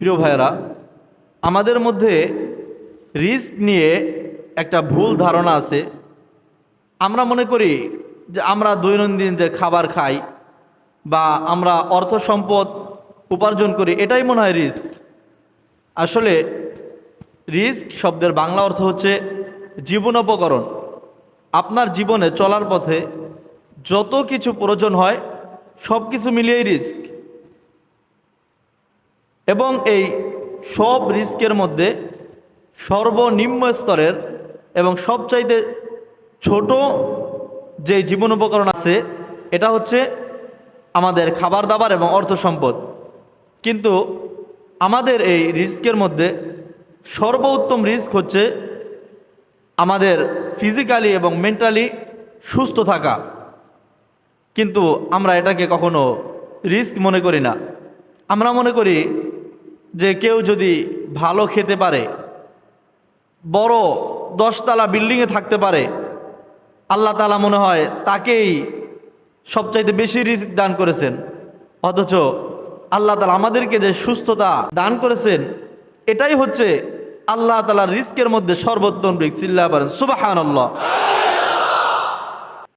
প্রিয় ভাইয়েরা, আমাদের মধ্যে রিস্ক নিয়ে একটা ভুল ধারণা আছে। আমরা মনে করি যে আমরা দৈনন্দিন যে খাবার খাই বা আমরা অর্থ সম্পদ উপার্জন করি, এটাই মনে হয় রিস্ক। আসলে রিস্ক শব্দের বাংলা অর্থ হচ্ছে জীবনোপকরণ। আপনার জীবনে চলার পথে যত কিছু প্রয়োজন হয় সব কিছু মিলিয়েই রিস্ক। এবং এই সব রিস্কের মধ্যে সর্বনিম্ন স্তরের এবং সবচাইতে ছোট যে জীবন উপকরণ আছে এটা হচ্ছে আমাদের খাবার দাবার এবং অর্থ সম্পদ। কিন্তু আমাদের এই রিস্কের মধ্যে সর্বোত্তম রিস্ক হচ্ছে আমাদের ফিজিক্যালি এবং মেন্টালি সুস্থ থাকা। কিন্তু আমরা এটাকে কখনো রিস্ক মনে করি না। আমরা মনে করি যে কেউ যদি ভালো খেতে পারে, বড় 10 তলা বিল্ডিংয়ে থাকতে পারে, আল্লাহ তাআলা মনে হয় তাকেই সবচাইতে বেশি রিস্ক দান করেছেন। অথচ আল্লাহ তাআলা আমাদেরকে যে সুস্থতা দান করেছেন এটাই হচ্ছে আল্লাহ তাআলার রিস্কের মধ্যে সর্বোত্তম রিস্ক। চিল্লায়া বলেন সুবহানাল্লাহ।